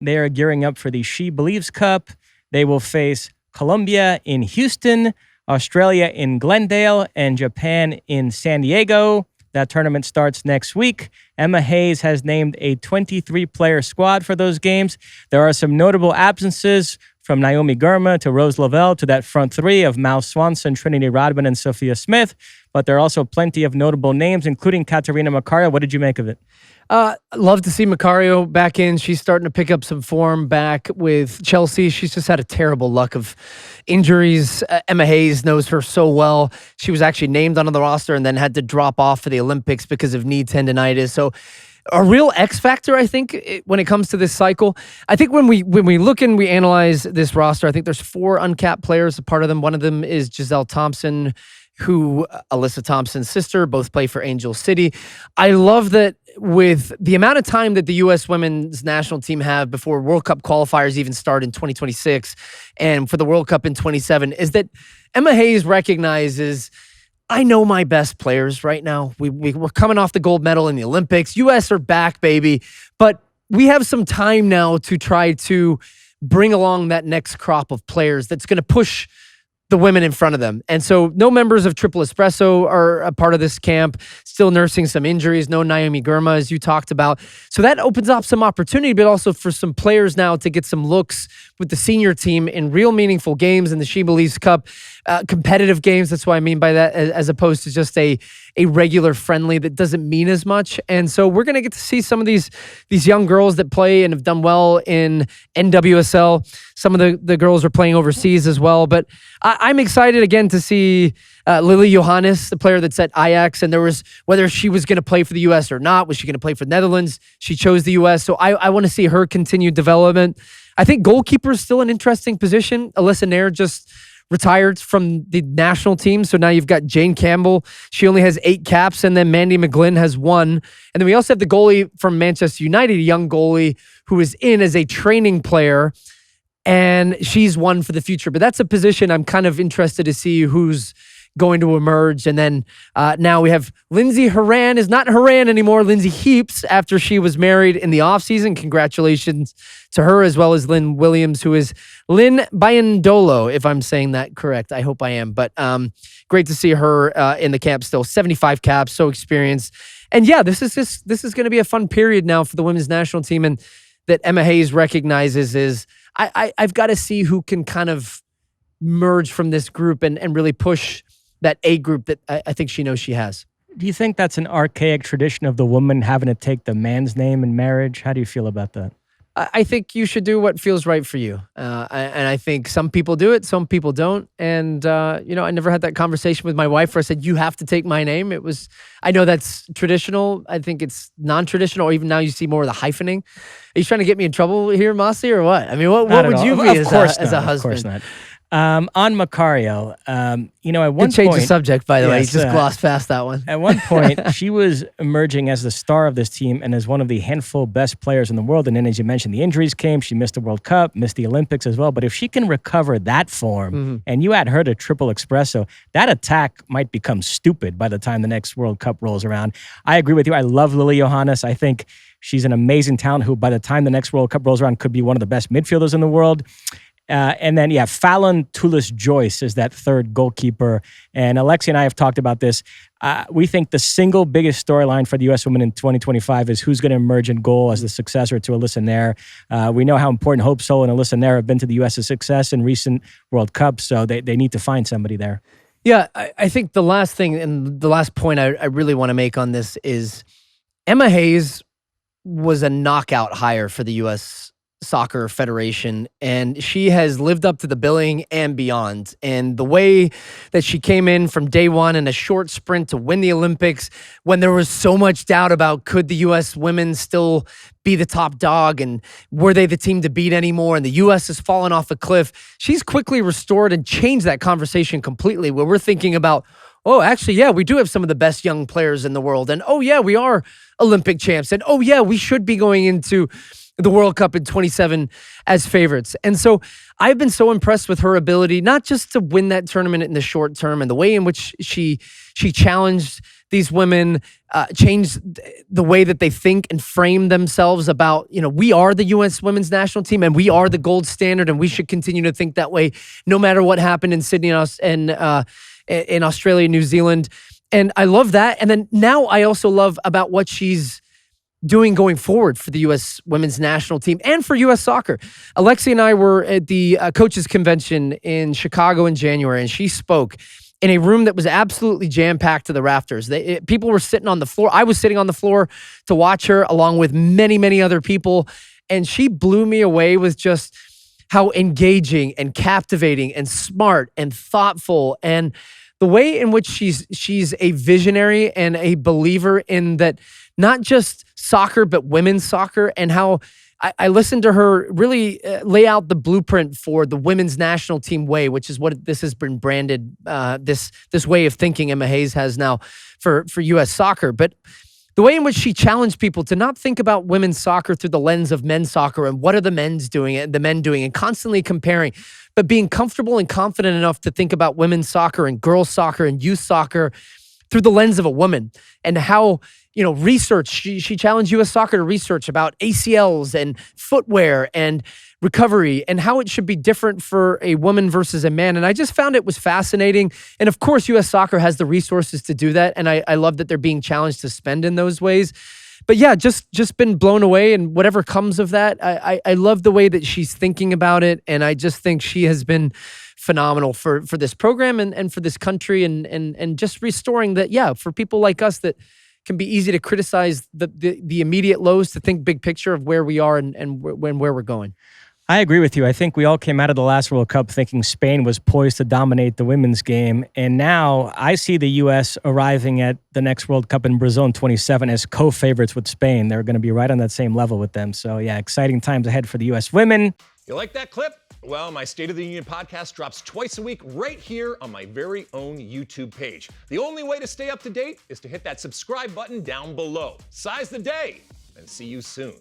They are gearing up for the SheBelieves Cup. They will face Colombia in Houston, Australia in Glendale, and Japan in San Diego. That tournament starts next week. Emma Hayes has named a 23-player squad for those games. There are some notable absences, from Naomi Girma to Rose Lavelle to that front three of Mallory Swanson, Trinity Rodman, and Sophia Smith. But there are also plenty of notable names, including Katarina Macario. What did you make of it? Love to see Macario back in. She's starting to pick up some form back with Chelsea. She's just had a terrible luck of injuries. Emma Hayes knows her so well. She was actually named onto the roster and then had to drop off for the Olympics because of knee tendonitis. So a real X factor, I think, when it comes to this cycle. I think when we look and we analyze this roster, I think there's 4 uncapped players. A part of them, one of them is Giselle Thompson, who Alyssa Thompson's sister, both play for Angel City. I love that with the amount of time that the U.S. women's national team have before World Cup qualifiers even start in 2026 and for the World Cup in 27, is that Emma Hayes recognizes, I know my best players right now. We're coming off the gold medal in the Olympics. U.S. are back, baby. But we have some time now to try to bring along that next crop of players that's going to push the women in front of them. And so no members of Triple Espresso are a part of this camp, still nursing some injuries. No Naomi Girma, as you talked about. So that opens up some opportunity, but also for some players now to get some looks with the senior team in real meaningful games in the SheBelieves Cup, competitive games. That's what I mean by that, as opposed to just a regular friendly that doesn't mean as much. And so we're going to get to see some of these young girls that play and have done well in NWSL. Some of the girls are playing overseas as well. But I'm excited again to see Lily Johannes, the player that's at Ajax, and there was whether she was going to play for the U.S. or not. Was she going to play for the Netherlands? She chose the U.S. So I want to see her continued development. I think goalkeeper is still an interesting position. Alyssa Naeher just retired from the national team. So now you've got Jane Campbell. She only has 8 caps, and then Mandy McGlynn has 1. And then we also have the goalie from Manchester United, a young goalie who is in as a training player, and she's 1 for the future. But that's a position I'm kind of interested to see who's going to emerge. And then now we have Lindsay Horan is not Horan anymore, Lindsay Heaps, after she was married in the offseason. Congratulations to her, as well as Lynn Williams, who is Lynn Bayandolo, if I'm saying that correct. I hope I am. But great to see her in the camp still. 75 caps, so experienced. And yeah, this is going to be a fun period now for the women's national team. And that Emma Hayes recognizes is I've got to see who can kind of merge from this group and really push that A group that I think she knows she has. Do you think that's an archaic tradition of the woman having to take the man's name in marriage? How do you feel about that? I think you should do what feels right for you. And I think some people do it, some people don't. And, I never had that conversation with my wife where I said, you have to take my name. I know that's traditional. I think it's non-traditional, or even now you see more of the hyphening. Are you trying to get me in trouble here, Mosse, or what? I mean, what would you be as a husband? Of course not. On Macario, at one point... change the subject, by the way. You just glossed past that one. At one point, she was emerging as the star of this team and as one of the handful best players in the world. And then, as you mentioned, the injuries came. She missed the World Cup, missed the Olympics as well. But if she can recover that form, and you add her to Triple Espresso, that attack might become stupid by the time the next World Cup rolls around. I agree with you. I love Lily Johannes. I think she's an amazing talent who, by the time the next World Cup rolls around, could be one of the best midfielders in the world. And then, Fallon Toulis-Joyce is that third goalkeeper. And Alexi and I have talked about this. We think the single biggest storyline for the U.S. women in 2025 is who's going to emerge in goal as the successor to Alyssa Naeher. We know how important Hope Solo and Alyssa Naeher have been to the U.S.'s success in recent World Cups, so they need to find somebody there. Yeah, I think the last thing and the last point I really want to make on this is Emma Hayes was a knockout hire for the U.S. Soccer Federation, and she has lived up to the billing and beyond. And the way that she came in from day one in a short sprint to win the Olympics, when there was so much doubt about could the U.S. women still be the top dog and were they the team to beat anymore, and the U.S. has fallen off a cliff, she's quickly restored and changed that conversation completely, where we're thinking about oh, actually, yeah, we do have some of the best young players in the world. And oh, yeah, we are Olympic champs. And oh, yeah, we should be going into the World Cup in 27 as favorites. And so I've been so impressed with her ability, not just to win that tournament in the short term and the way in which she challenged these women, changed the way that they think and frame themselves about, we are the U.S. women's national team and we are the gold standard and we should continue to think that way no matter what happened in Sydney and in Australia, New Zealand. And I love that. And then now I also love about what she's doing going forward for the U.S. women's national team and for U.S. soccer. Alexi and I were at the coaches convention in Chicago in January, and she spoke in a room that was absolutely jam-packed to the rafters. People were sitting on the floor. I was sitting on the floor to watch her along with many, many other people. And she blew me away with just how engaging and captivating and smart and thoughtful, and the way in which she's a visionary and a believer in that, not just soccer, but women's soccer, and how I listened to her really lay out the blueprint for the women's national team way, which is what this has been branded, this way of thinking Emma Hayes has now for U.S. soccer. But the way in which she challenged people to not think about women's soccer through the lens of men's soccer and what are the men doing, and constantly comparing, but being comfortable and confident enough to think about women's soccer and girls soccer and youth soccer through the lens of a woman, and how, research, she challenged U.S. soccer to research about ACLs and footwear and recovery and how it should be different for a woman versus a man. And I just found it was fascinating. And of course, U.S. soccer has the resources to do that. And I love that they're being challenged to spend in those ways. But yeah, just been blown away, and whatever comes of that, I love the way that she's thinking about it. And I just think she has been phenomenal for this program and for this country, and just restoring that, yeah, for people like us that can be easy to criticize the immediate lows, to think big picture of where we are and where we're going. I agree with you. I think we all came out of the last World Cup thinking Spain was poised to dominate the women's game. And now I see the U.S. arriving at the next World Cup in Brazil in 27 as co-favorites with Spain. They're going to be right on that same level with them. So yeah, exciting times ahead for the U.S. women. You like that clip? Well, my State of the Union podcast drops twice a week right here on my very own YouTube page. The only way to stay up to date is to hit that subscribe button down below. Size the day, and see you soon.